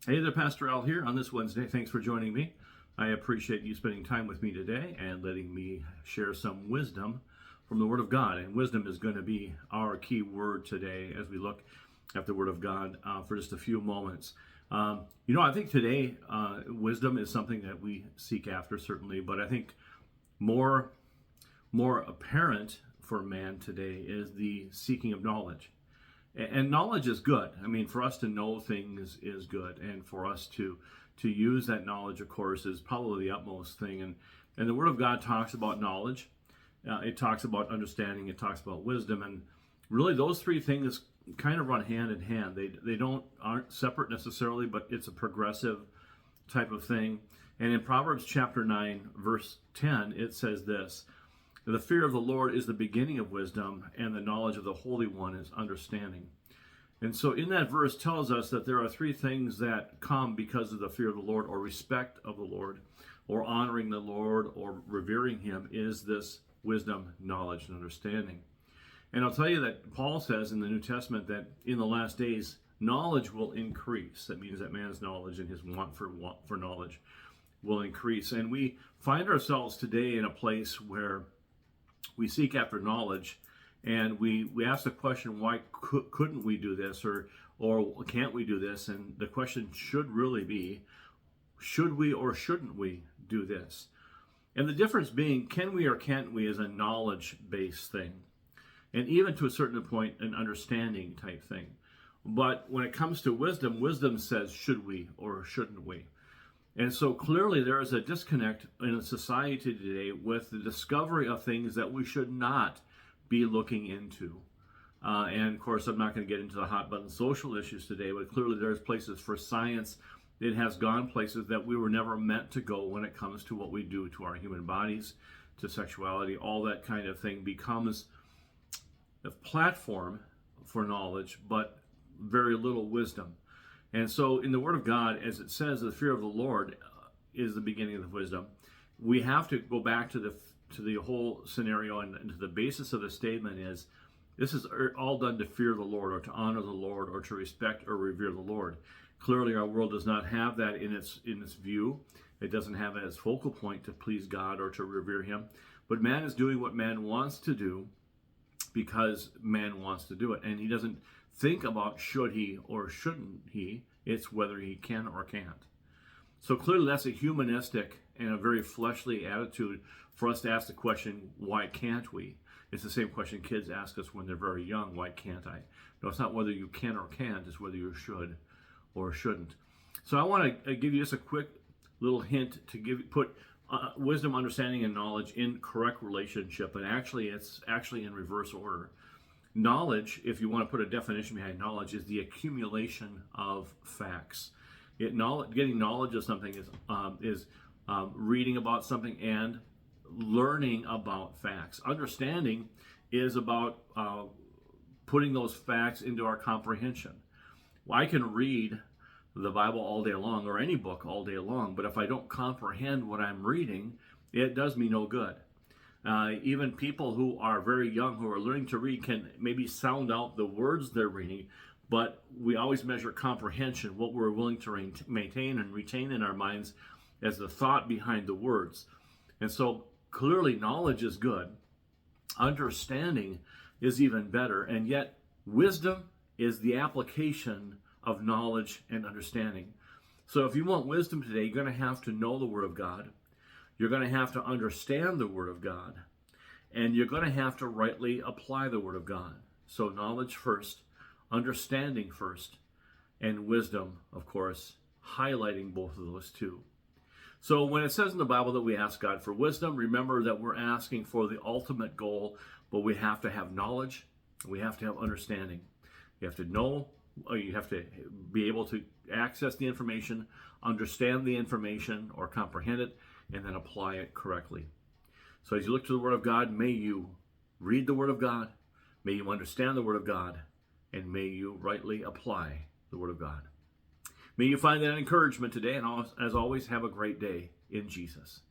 Hey there, Pastor Al here on this Wednesday. Thanks for joining me. I appreciate you spending time with me today and letting me share some wisdom from the Word of God. And wisdom is going to be our key word today as we look at the Word of God for just a few moments. I think today wisdom is something that we seek after, certainly, but I think more apparent for man today is the seeking of knowledge. And knowledge is good. I mean, for us to know things is good, and for us to use that knowledge, of course, is probably the utmost thing. And the Word of God talks about knowledge. It talks about understanding. It talks about wisdom, and really those three things kind of run hand in hand. They aren't separate necessarily, but it's a progressive type of thing. And in Proverbs chapter 9, verse 10, it says this: "The fear of the Lord is the beginning of wisdom, and the knowledge of the Holy One is understanding." And so in that verse tells us that there are three things that come because of the fear of the Lord, or respect of the Lord, or honoring the Lord, or revering Him, is this wisdom, knowledge, and understanding. And I'll tell you that Paul says in the New Testament that in the last days, knowledge will increase. That means that man's knowledge and his want for knowledge will increase. And we find ourselves today in a place where we seek after knowledge, and we ask the question, why couldn't we do this, or can't we do this? And the question should really be, should we or shouldn't we do this? And the difference being, can we or can't we, is a knowledge-based thing, and even to a certain point an understanding type thing. But when it comes to wisdom, wisdom says, should we or shouldn't we? And so clearly there is a disconnect in a society today with the discovery of things that we should not be looking into. And of course, I'm not going to get into the hot button social issues today, but clearly there's places for science. It has gone places that we were never meant to go when it comes to what we do to our human bodies, to sexuality. All that kind of thing becomes a platform for knowledge, but very little wisdom. And so in the Word of God, as it says, the fear of the Lord is the beginning of the wisdom. We have to go back to the whole scenario, and to the basis of the statement is, this is all done to fear the Lord, or to honor the Lord, or to respect or revere the Lord. Clearly our world does not have that in its view. It doesn't have it as focal point to please God or to revere Him. But man is doing what man wants to do because man wants to do it. And he doesn't think about should he or shouldn't he. It's whether he can or can't. So clearly that's a humanistic and a very fleshly attitude for us to ask the question, why can't we? It's the same question kids ask us when they're very young: why can't I? No, it's not whether you can or can't, it's whether you should or shouldn't. So I want to give you just a quick little hint to put wisdom, understanding, and knowledge in correct relationship. And actually, it's actually in reverse order. Knowledge, if you want to put a definition behind knowledge, is the accumulation of facts. Getting knowledge of something is reading about something and learning about facts. Understanding is about putting those facts into our comprehension. Well, I can read the Bible all day long, or any book all day long, but if I don't comprehend what I'm reading, it does me no good. Even people who are very young, who are learning to read, can maybe sound out the words they're reading, but we always measure comprehension, what we're willing to maintain and retain in our minds as the thought behind the words. And so clearly knowledge is good. Understanding is even better. And yet wisdom is the application of knowledge and understanding. So if you want wisdom today, you're going to have to know the Word of God. You're going to have to understand the Word of God, and you're going to have to rightly apply the Word of God. So knowledge first, understanding first, and wisdom, of course, highlighting both of those two. So when it says in the Bible that we ask God for wisdom, remember that we're asking for the ultimate goal, but we have to have knowledge, we have to have understanding. You have to know, or you have to be able to access the information, understand the information, or comprehend it, and then apply it correctly. So as you look to the Word of God, may you read the Word of God, may you understand the Word of God, and may you rightly apply the Word of God. May you find that encouragement today, and as always, have a great day in Jesus.